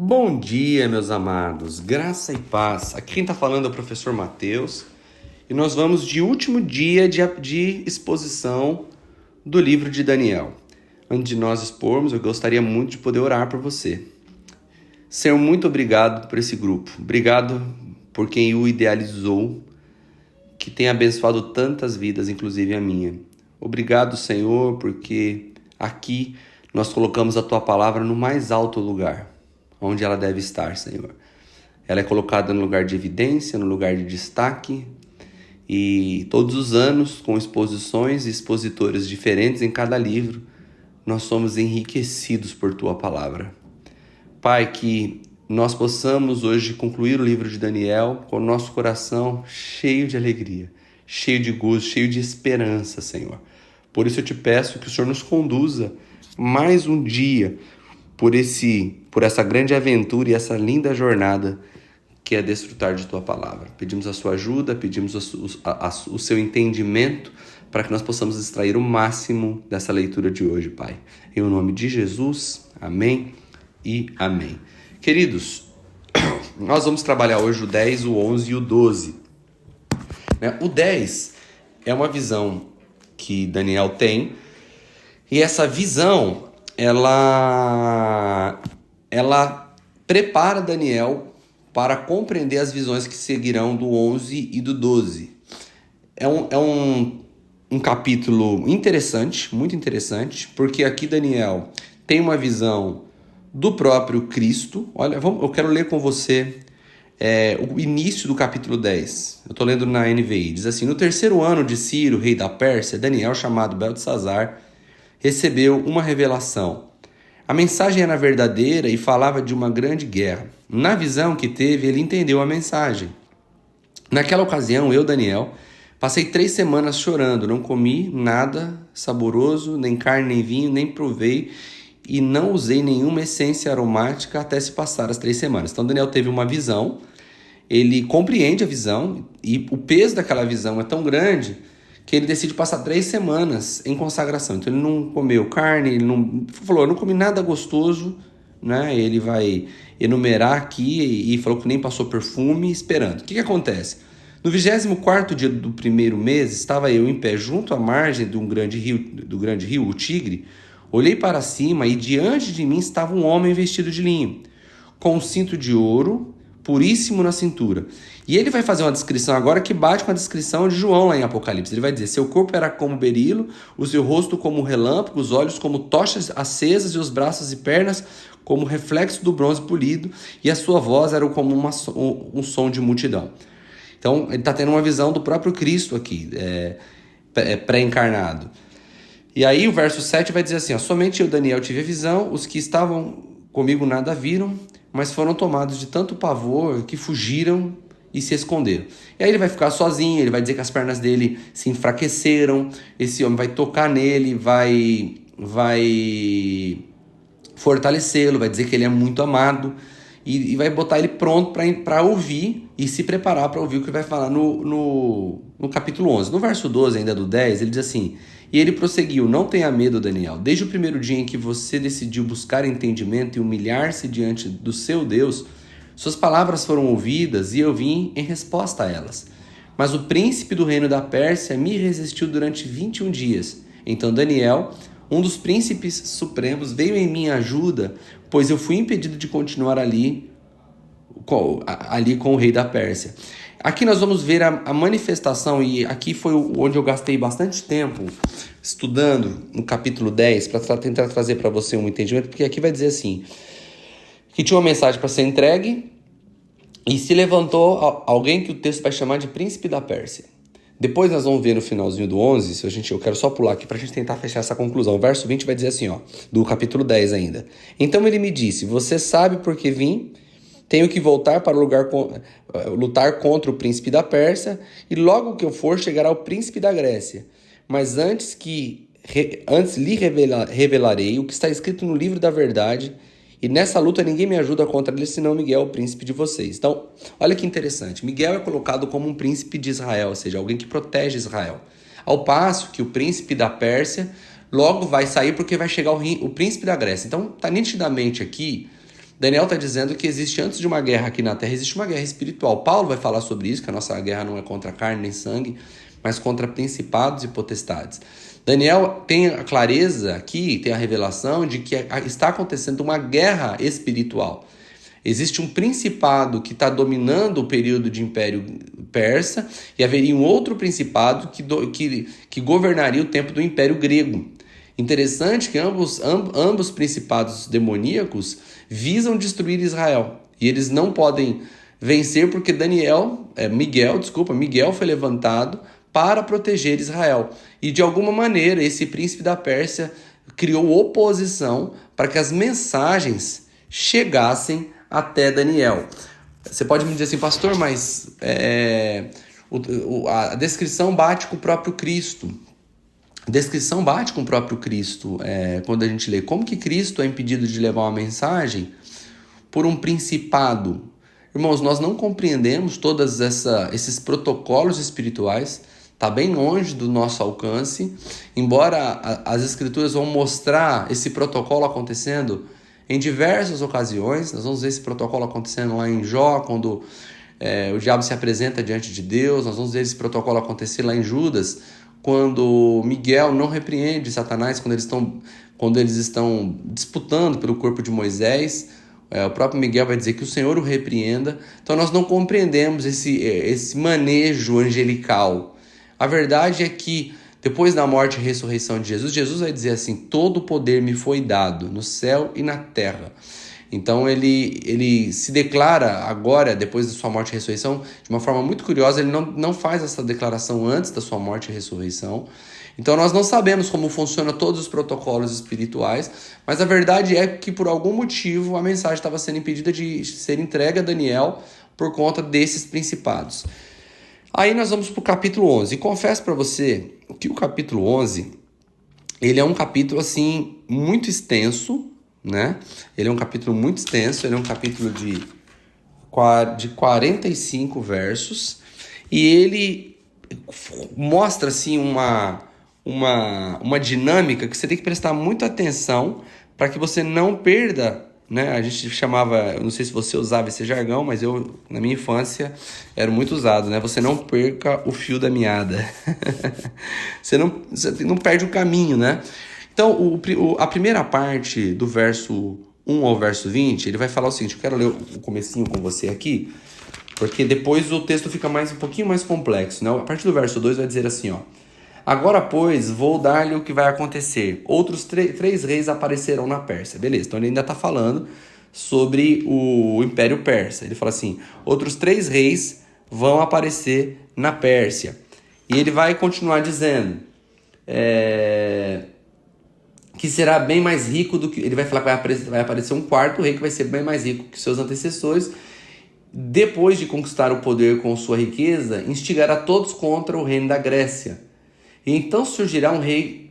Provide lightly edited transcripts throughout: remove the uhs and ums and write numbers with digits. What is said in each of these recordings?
Bom dia, meus amados, graça e paz. Aqui quem está falando é o professor Mateus e nós vamos de último dia de exposição do livro de Daniel. Antes de nós expormos, eu gostaria muito de poder orar por você. Senhor, muito obrigado por esse grupo. Obrigado por quem o idealizou, que tem abençoado tantas vidas, inclusive a minha. Obrigado, Senhor, porque aqui nós colocamos a Tua palavra no mais alto lugar, onde ela deve estar, Senhor. Ela é colocada no lugar de evidência, no lugar de destaque, e todos os anos, com exposições e expositores diferentes em cada livro, nós somos enriquecidos por Tua palavra. Pai, que nós possamos hoje concluir o livro de Daniel com o nosso coração cheio de alegria, cheio de gozo, cheio de esperança, Senhor. Por isso eu te peço que o Senhor nos conduza mais um dia por essa grande aventura e essa linda jornada que é desfrutar de Tua palavra. Pedimos a Sua ajuda, pedimos o Seu entendimento para que nós possamos extrair o máximo dessa leitura de hoje, Pai. Em nome de Jesus, amém e amém. Queridos, nós vamos trabalhar hoje o 10, o 11 e o 12. O 10 é uma visão que Daniel tem, e essa visão, ela prepara Daniel para compreender as visões que seguirão do 11 e do 12. É um capítulo interessante, muito interessante, porque aqui Daniel tem uma visão do próprio Cristo. Olha, eu quero ler com você o início do capítulo 10. Eu estou lendo na NVI. Diz assim: no terceiro ano de Ciro, rei da Pérsia, Daniel, chamado Beltesazar, recebeu uma revelação. A mensagem era verdadeira e falava de uma grande guerra. Na visão que teve, ele entendeu a mensagem. Naquela ocasião, eu, Daniel, passei 3 semanas chorando. Não comi nada saboroso, nem carne, nem vinho, nem provei, e não usei nenhuma essência aromática até se passar as 3 semanas. Então, Daniel teve uma visão, ele compreende a visão, e o peso daquela visão é tão grande que ele decide passar 3 semanas em consagração. Então, ele não comeu carne, ele não falou, eu não comi nada gostoso, né? Ele vai enumerar aqui e falou que nem passou perfume, esperando. O que acontece? No 24º dia do primeiro mês, estava eu em pé junto à margem do grande rio, o Tigre. Olhei para cima e diante de mim estava um homem vestido de linho, com um cinto de ouro puríssimo na cintura. E ele vai fazer uma descrição agora que bate com a descrição de João lá em Apocalipse. Ele vai dizer, seu corpo era como berilo, o seu rosto como relâmpago, os olhos como tochas acesas e os braços e pernas como reflexo do bronze polido, e a sua voz era como um som de multidão. Então ele está tendo uma visão do próprio Cristo aqui, pré-encarnado. E aí o verso 7 vai dizer assim, somente eu, Daniel, tive a visão, os que estavam comigo nada viram, mas foram tomados de tanto pavor que fugiram e se esconderam. E aí ele vai ficar sozinho, ele vai dizer que as pernas dele se enfraqueceram, esse homem vai tocar nele, vai fortalecê-lo, vai dizer que ele é muito amado, e vai botar ele pronto para ouvir e se preparar para ouvir o que ele vai falar no capítulo 11. No verso 12 ainda do 10, ele diz assim, e ele prosseguiu, não tenha medo, Daniel, desde o primeiro dia em que você decidiu buscar entendimento e humilhar-se diante do seu Deus, suas palavras foram ouvidas e eu vim em resposta a elas. Mas o príncipe do reino da Pérsia me resistiu durante 21 dias. Então Daniel, um dos príncipes supremos, veio em minha ajuda, pois eu fui impedido de continuar ali com o rei da Pérsia. Aqui nós vamos ver a manifestação, e aqui foi onde eu gastei bastante tempo estudando no capítulo 10, para tentar trazer para você um entendimento, porque aqui vai dizer assim, que tinha uma mensagem para ser entregue, e se levantou alguém que o texto vai chamar de príncipe da Pérsia. Depois nós vamos ver no finalzinho do 11, eu quero só pular aqui para a gente tentar fechar essa conclusão. O verso 20 vai dizer assim, do capítulo 10 ainda. Então ele me disse, você sabe por que vim? Tenho que voltar para o lugar lutar contra o príncipe da Pérsia, e logo que eu for, chegará o príncipe da Grécia. Mas antes lhe revelarei o que está escrito no livro da verdade, e nessa luta ninguém me ajuda contra ele, senão Miguel, o príncipe de vocês. Então, olha que interessante. Miguel é colocado como um príncipe de Israel, ou seja, alguém que protege Israel. Ao passo que o príncipe da Pérsia logo vai sair porque vai chegar o príncipe da Grécia. Então, está nitidamente aqui Daniel está dizendo que existe, antes de uma guerra aqui na Terra, existe uma guerra espiritual. Paulo vai falar sobre isso, que a nossa guerra não é contra carne nem sangue, mas contra principados e potestades. Daniel tem a clareza aqui, tem a revelação de que está acontecendo uma guerra espiritual. Existe um principado que está dominando o período de Império Persa e haveria um outro principado que governaria o tempo do Império Grego. Interessante que ambos principados demoníacos visam destruir Israel. E eles não podem vencer porque Miguel foi levantado para proteger Israel. E de alguma maneira esse príncipe da Pérsia criou oposição para que as mensagens chegassem até Daniel. Você pode me dizer assim, pastor, mas a descrição bate com o próprio Cristo. A descrição bate com o próprio Cristo quando a gente lê como que Cristo é impedido de levar uma mensagem por um principado. Irmãos, nós não compreendemos todos esses protocolos espirituais, está bem longe do nosso alcance, embora as Escrituras vão mostrar esse protocolo acontecendo em diversas ocasiões. Nós vamos ver esse protocolo acontecendo lá em Jó, quando o diabo se apresenta diante de Deus. Nós vamos ver esse protocolo acontecer lá em Judas, quando Miguel não repreende Satanás, quando eles estão disputando pelo corpo de Moisés. O próprio Miguel vai dizer que o Senhor o repreenda. Então nós não compreendemos esse manejo angelical. A verdade é que depois da morte e ressurreição de Jesus vai dizer assim: todo o poder me foi dado no céu e na terra. Então ele se declara agora, depois da sua morte e ressurreição, de uma forma muito curiosa. Ele não faz essa declaração antes da sua morte e ressurreição. Então nós não sabemos como funcionam todos os protocolos espirituais, mas a verdade é que por algum motivo a mensagem estava sendo impedida de ser entregue a Daniel por conta desses principados. Aí nós vamos para o capítulo 11. E confesso para você que o capítulo 11, ele é um capítulo assim muito extenso, né? Ele é um capítulo muito extenso, ele é um capítulo de 45 versos, e ele mostra assim uma dinâmica que você tem que prestar muita atenção para que você não perda, né? A gente chamava, eu não sei se você usava esse jargão, mas eu, na minha infância, era muito usado, né? Você não perca o fio da meada. Você não perde o caminho, né? Então, a primeira parte do verso 1 ao verso 20, ele vai falar o seguinte: eu quero ler o comecinho com você aqui, porque depois o texto fica um pouquinho mais complexo, né? A partir do verso 2 vai dizer assim, ó: agora, pois, vou dar-lhe o que vai acontecer. Outros três reis aparecerão na Pérsia. Beleza, então ele ainda está falando sobre o Império Persa. Ele fala assim: outros 3 reis vão aparecer na Pérsia. E ele vai continuar dizendo que será bem mais rico do que... Ele vai falar que vai aparecer um 4º rei que vai ser bem mais rico que seus antecessores. Depois de conquistar o poder com sua riqueza, instigará todos contra o reino da Grécia. E então surgirá um rei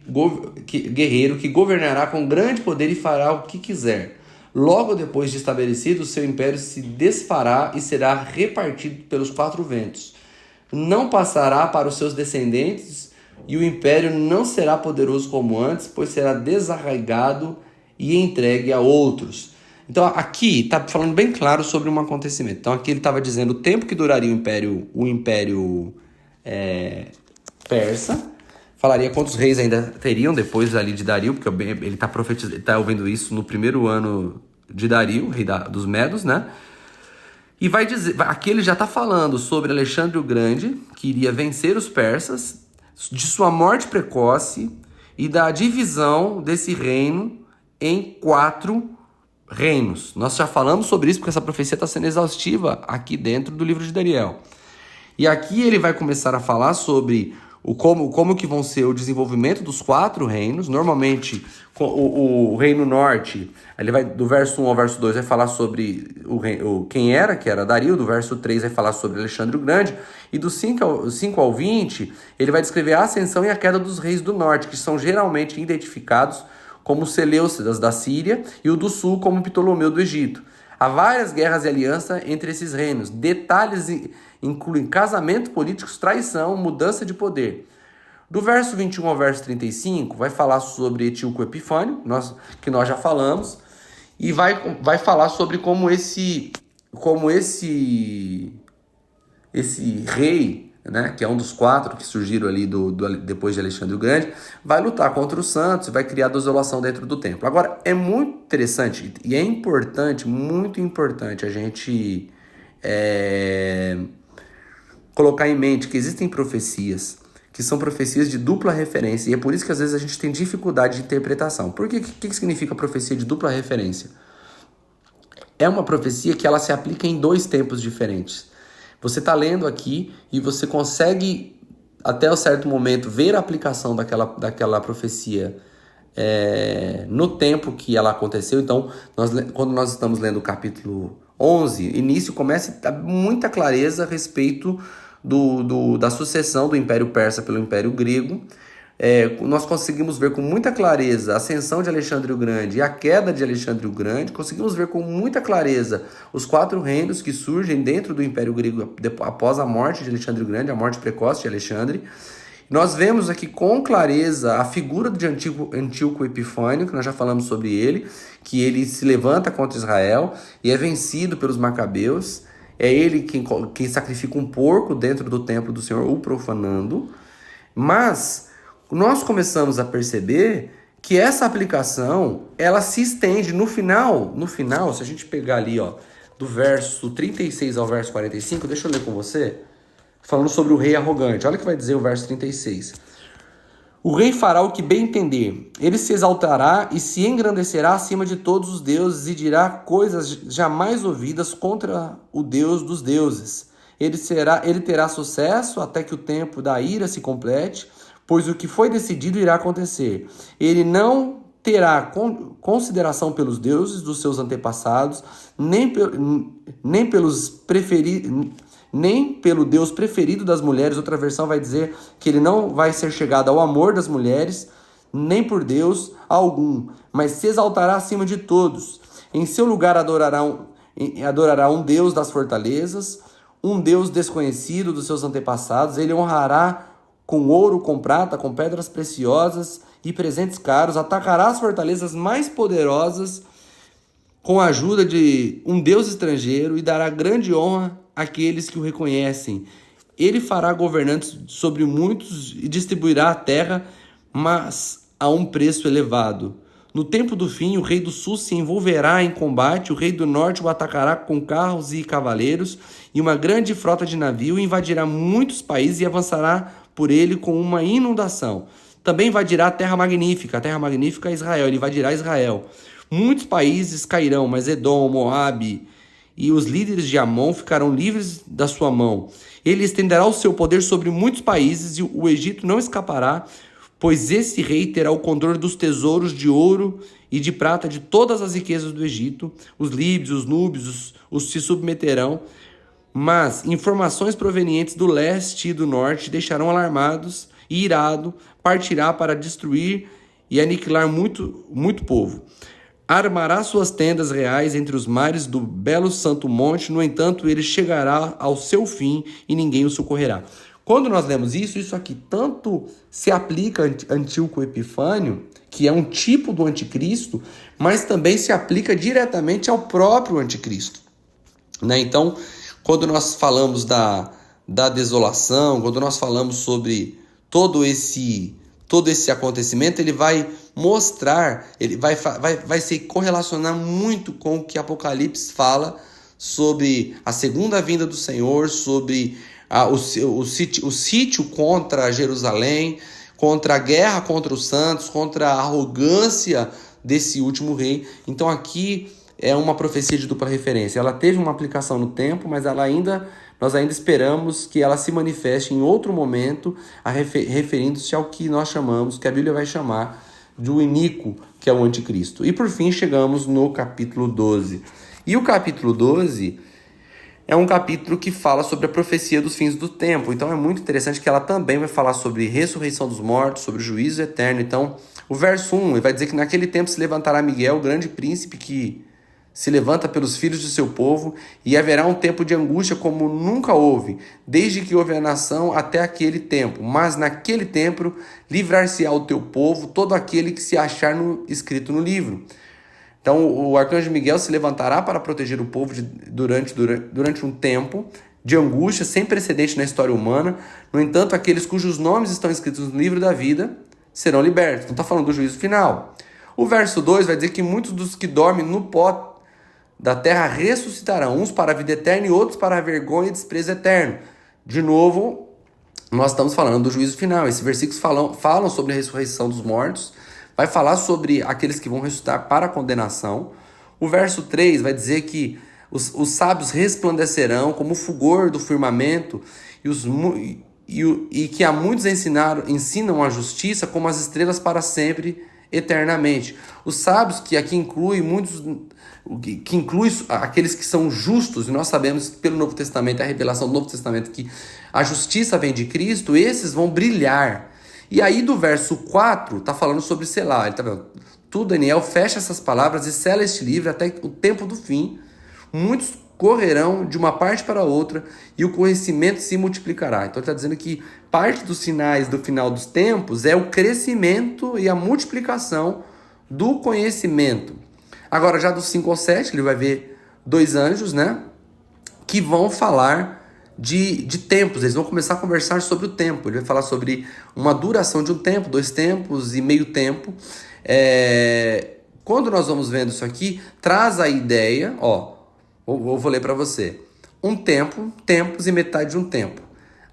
guerreiro que governará com grande poder e fará o que quiser. Logo depois de estabelecido, o seu império se desfará e será repartido pelos 4 ventos. Não passará para os seus descendentes, e o império não será poderoso como antes, pois será desarraigado e entregue a outros. Então aqui está falando bem claro sobre um acontecimento. Então aqui ele estava dizendo o tempo que duraria o império persa. Falaria quantos reis ainda teriam depois ali de Dario, porque ele está ouvindo isso no primeiro ano de Dario, rei dos Medos, né? E vai dizer, aqui ele já está falando sobre Alexandre o Grande, que iria vencer os persas, de sua morte precoce e da divisão desse reino em 4 reinos. Nós já falamos sobre isso porque essa profecia está sendo exaustiva aqui dentro do livro de Daniel. E aqui ele vai começar a falar sobre como que vão ser o desenvolvimento dos 4 reinos. Normalmente o reino norte, ele vai do verso 1 ao verso 2 vai falar sobre quem era, que era Dario. Do verso 3 vai falar sobre Alexandre o Grande, e do 5 ao 20 ele vai descrever a ascensão e a queda dos reis do norte, que são geralmente identificados como Seleucidas da Síria, e o do sul como Ptolomeu do Egito. Há várias guerras e aliança entre esses reinos. Detalhes incluem casamento políticos, traição, mudança de poder. Do verso 21 ao verso 35, vai falar sobre Etíoco Epifânio, que nós já falamos. e vai falar sobre como esse rei, né, que é um dos 4 que surgiram ali depois de Alexandre o Grande, vai lutar contra os santos e vai criar desolação dentro do templo. Agora, é muito interessante e é importante, muito importante a gente colocar em mente que existem profecias que são profecias de dupla referência, e é por isso que às vezes a gente tem dificuldade de interpretação. Por quê? O que significa profecia de dupla referência? É uma profecia que ela se aplica em 2 tempos diferentes. Você está lendo aqui e você consegue, até um certo momento, ver a aplicação daquela profecia no tempo que ela aconteceu. Então, quando nós estamos lendo o capítulo 11, início começa a dar muita clareza a respeito da sucessão do Império Persa pelo Império Grego. Nós conseguimos ver com muita clareza a ascensão de Alexandre o Grande e a queda de Alexandre o Grande. Conseguimos ver com muita clareza os 4 reinos que surgem dentro do Império Grego após a morte de Alexandre o Grande, a morte precoce de Alexandre. Nós vemos aqui com clareza a figura de Antíoco Epifânio, que nós já falamos sobre ele, que ele se levanta contra Israel e é vencido pelos macabeus. É ele quem sacrifica um porco dentro do templo do Senhor, o profanando. Mas nós começamos a perceber que essa aplicação, ela se estende no final, se a gente pegar ali, ó, do verso 36 ao verso 45, deixa eu ler com você, falando sobre o rei arrogante. Olha o que vai dizer o verso 36. O rei fará o que bem entender. Ele se exaltará e se engrandecerá acima de todos os deuses e dirá coisas jamais ouvidas contra o Deus dos deuses. Ele terá sucesso até que o tempo da ira se complete, pois o que foi decidido irá acontecer. Ele não terá consideração pelos deuses dos seus antepassados, nem pelo Deus preferido das mulheres. Outra versão vai dizer que ele não vai ser chegado ao amor das mulheres, nem por Deus algum, mas se exaltará acima de todos. Em seu lugar adorará um Deus das fortalezas, um Deus desconhecido dos seus antepassados. Ele honrará com ouro, com prata, com pedras preciosas e presentes caros. Atacará as fortalezas mais poderosas com a ajuda de um Deus estrangeiro e dará grande honra àqueles que o reconhecem. Ele fará governantes sobre muitos e distribuirá a terra, mas a um preço elevado. No tempo do fim, o rei do sul se envolverá em combate, o rei do norte o atacará com carros e cavaleiros e uma grande frota de navio, invadirá muitos países e avançará por ele com uma inundação. Também invadirá a terra magnífica é Israel, ele invadirá Israel. Muitos países cairão, mas Edom, Moabe e os líderes de Amon ficarão livres da sua mão. Ele estenderá o seu poder sobre muitos países e o Egito não escapará, pois esse rei terá o controle dos tesouros de ouro e de prata de todas as riquezas do Egito. Os líbios, os núbios, os se submeterão, mas informações provenientes do leste e do norte deixarão alarmados e irado, partirá para destruir e aniquilar muito povo. Armará suas tendas reais entre os mares do belo santo monte, no entanto, ele chegará ao seu fim e ninguém o socorrerá. Quando nós lemos isso aqui tanto se aplica a Antíoco Epifânio, que é um tipo do anticristo, mas também se aplica diretamente ao próprio anticristo, né? Então, quando nós falamos da desolação, quando nós falamos sobre todo esse acontecimento, ele vai mostrar, ele vai se correlacionar muito com o que Apocalipse fala sobre a segunda vinda do Senhor, sobre o sítio contra Jerusalém, contra a guerra contra os santos, contra a arrogância desse último rei. Então aqui é uma profecia de dupla referência. Ela teve uma aplicação no tempo, mas nós ainda esperamos que ela se manifeste em outro momento, referindo-se ao que nós chamamos, que a Bíblia vai chamar do iníquo, que é o anticristo. E por fim chegamos no capítulo 12. E o capítulo 12 é um capítulo que fala sobre a profecia dos fins do tempo. Então é muito interessante que ela também vai falar sobre ressurreição dos mortos, sobre o juízo eterno. Então, o verso 1, ele vai dizer que naquele tempo se levantará Miguel, o grande príncipe que se levanta pelos filhos de seu povo, e haverá um tempo de angústia como nunca houve, desde que houve a nação até aquele tempo. Mas naquele tempo livrar-se-á o teu povo, todo aquele que se achar escrito no livro. Então o arcanjo Miguel se levantará para proteger o povo durante um tempo de angústia sem precedente na história humana. No entanto, aqueles cujos nomes estão escritos no livro da vida serão libertos. Não está falando do juízo final. O verso 2 vai dizer que muitos dos que dormem no pó da terra ressuscitarão, uns para a vida eterna e outros para a vergonha e desprezo eterno. De novo, nós estamos falando do juízo final. Esses versículos falam sobre a ressurreição dos mortos, vai falar sobre aqueles que vão ressuscitar para a condenação. O verso 3 vai dizer que os sábios resplandecerão como o fulgor do firmamento e que a muitos ensinam a justiça como as estrelas para sempre, eternamente. Os sábios, que aqui inclui muitos, que inclui aqueles que são justos, e nós sabemos pelo Novo Testamento, a revelação do Novo Testamento, que a justiça vem de Cristo, esses vão brilhar. E aí do verso 4, está falando sobre selar. Ele tá vendo? Tu, Daniel, fecha essas palavras e sela este livro até o tempo do fim. Muitos correrão de uma parte para outra e o conhecimento se multiplicará. Então ele está dizendo que parte dos sinais do final dos tempos é o crescimento e a multiplicação do conhecimento. Agora, já dos 5 ao 7, ele vai ver 2 anjos, né, que vão falar de tempos. Eles vão começar a conversar sobre o tempo. Ele vai falar sobre uma duração de um tempo, 2 tempos e meio tempo. Quando nós vamos vendo isso aqui, traz a ideia, eu vou ler para você. Um tempo, tempos e metade de um tempo.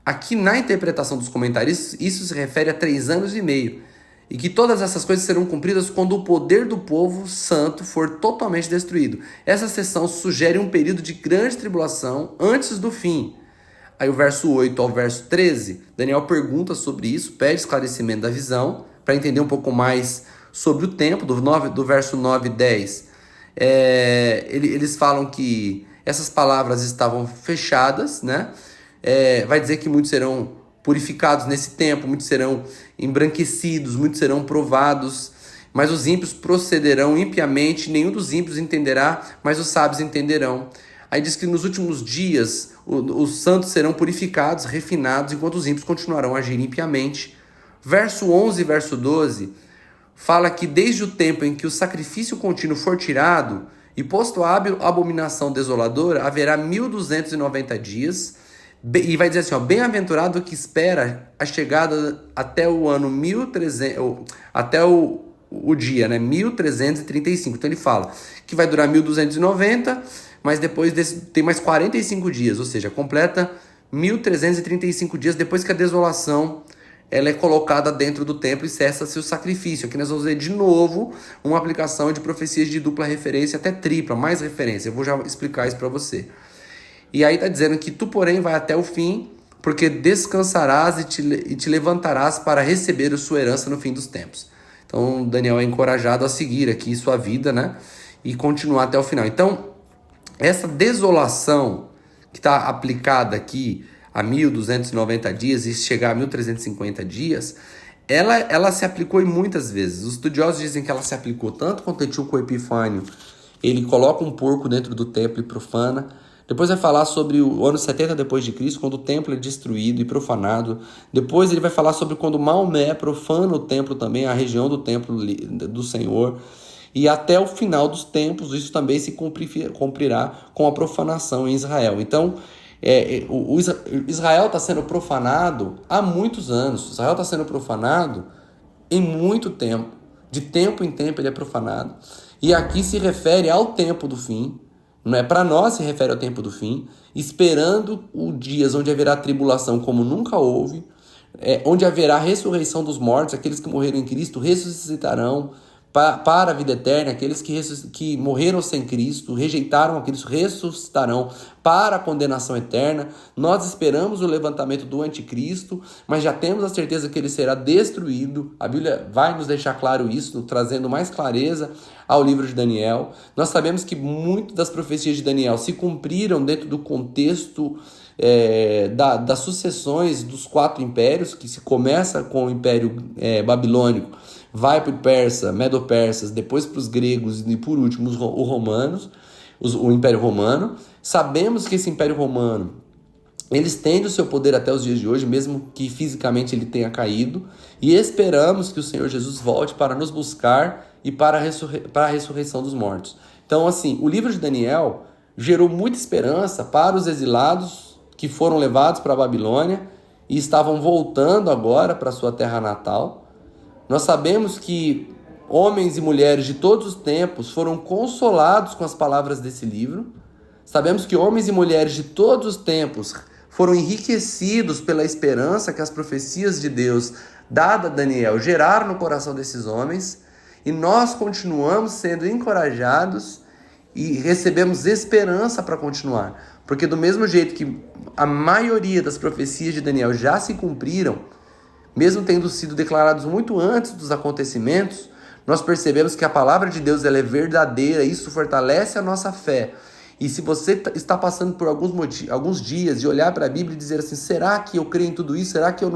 Aqui na interpretação dos comentaristas, isso se refere a 3 anos e meio. E que todas essas coisas serão cumpridas quando o poder do povo santo for totalmente destruído. Essa seção sugere um período de grande tribulação antes do fim. Aí o verso 8 ao verso 13, Daniel pergunta sobre isso, pede esclarecimento da visão, para entender um pouco mais sobre o tempo, do verso 9 e 10. Eles falam que essas palavras estavam fechadas, né? Vai dizer que muitos serão purificados nesse tempo, muitos serão embranquecidos, muitos serão provados, mas os ímpios procederão impiamente, nenhum dos ímpios entenderá, mas os sábios entenderão. Aí diz que nos últimos dias os santos serão purificados, refinados, enquanto os ímpios continuarão a agir impiamente. Verso 11 e verso 12 fala que desde o tempo em que o sacrifício contínuo for tirado e posto a abominação desoladora, haverá 1290 dias, e vai dizer assim, bem-aventurado que espera a chegada até o ano 1300, até o dia, né, 1335. Então ele fala que vai durar 1290, mas depois tem mais 45 dias, ou seja, completa 1335 dias depois que a desolação ela é colocada dentro do templo e cessa-se o sacrifício. Aqui nós vamos ver de novo uma aplicação de profecias de dupla referência, até tripla, mais referência. Eu vou já explicar isso para você. E aí está dizendo que tu, porém, vai até o fim, porque descansarás e te levantarás para receber a sua herança no fim dos tempos. Então Daniel é encorajado a seguir aqui sua vida, né, e continuar até o final. Então essa desolação que está aplicada aqui a 1290 dias e chegar a 1350 dias, ela se aplicou em muitas vezes. Os estudiosos dizem que ela se aplicou tanto quando Antíoco Epifânio ele coloca um porco dentro do templo e profana. Depois vai falar sobre o ano 70 depois de Cristo, quando o templo é destruído e profanado. Depois ele vai falar sobre quando Maomé profana o templo também, a região do templo do Senhor. E até o final dos tempos, isso também se cumprirá com a profanação em Israel. Então, Israel está sendo profanado há muitos anos. Israel está sendo profanado em muito tempo. De tempo em tempo ele é profanado. E aqui se refere ao tempo do fim. Não é para nós, se refere ao tempo do fim, esperando os dias onde haverá tribulação como nunca houve, onde haverá ressurreição dos mortos, aqueles que morreram em Cristo ressuscitarão para a vida eterna, aqueles que morreram sem Cristo, rejeitaram a Cristo, ressuscitarão para a condenação eterna. Nós esperamos o levantamento do anticristo, mas já temos a certeza que ele será destruído. A Bíblia vai nos deixar claro isso, trazendo mais clareza ao livro de Daniel. Nós sabemos que muitas das profecias de Daniel se cumpriram dentro do contexto das sucessões dos 4 impérios, que se começa com o Império Babilônico, vai para o Persa, Medo-Persas, depois para os gregos e por último os romanos, o Império Romano. Sabemos que esse Império Romano Ele estende o seu poder até os dias de hoje, mesmo que fisicamente ele tenha caído, e esperamos que o Senhor Jesus volte para nos buscar e para a ressurreição dos mortos. Então, assim, o livro de Daniel gerou muita esperança para os exilados que foram levados para a Babilônia e estavam voltando agora para sua terra natal. Nós sabemos que homens e mulheres de todos os tempos foram consolados com as palavras desse livro. Sabemos que homens e mulheres de todos os tempos foram enriquecidos pela esperança que as profecias de Deus, dada a Daniel, geraram no coração desses homens. E nós continuamos sendo encorajados e recebemos esperança para continuar. Porque do mesmo jeito que a maioria das profecias de Daniel já se cumpriram, mesmo tendo sido declarados muito antes dos acontecimentos, nós percebemos que a palavra de Deus ela é verdadeira, isso fortalece a nossa fé. E se você está passando por alguns dias e olhar para a Bíblia e dizer assim, será que eu creio em tudo isso? Será que eu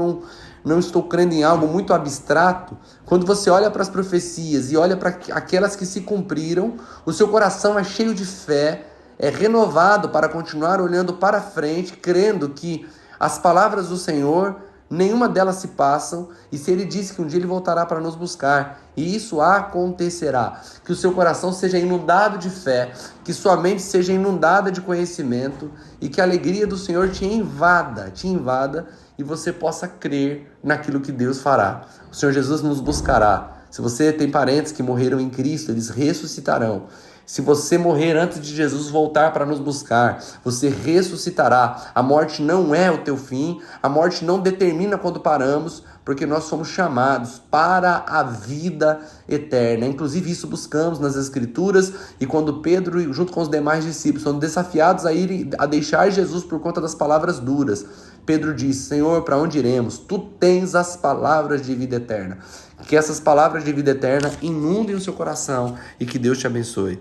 não estou crendo em algo muito abstrato? Quando você olha para as profecias e olha para aquelas que se cumpriram, o seu coração é cheio de fé, é renovado para continuar olhando para frente, crendo que as palavras do Senhor, nenhuma delas se passam, e se Ele disse que um dia Ele voltará para nos buscar, e isso acontecerá. Que o seu coração seja inundado de fé, que sua mente seja inundada de conhecimento, e que a alegria do Senhor te invada, e você possa crer naquilo que Deus fará. O Senhor Jesus nos buscará. Se você tem parentes que morreram em Cristo, eles ressuscitarão. Se você morrer antes de Jesus voltar para nos buscar, você ressuscitará. A morte não é o teu fim, a morte não determina quando paramos, porque nós somos chamados para a vida eterna. Inclusive isso buscamos nas Escrituras, e quando Pedro, junto com os demais discípulos, são desafiados a deixar Jesus por conta das palavras duras, Pedro disse, Senhor, para onde iremos? Tu tens as palavras de vida eterna. Que essas palavras de vida eterna inundem o seu coração e que Deus te abençoe.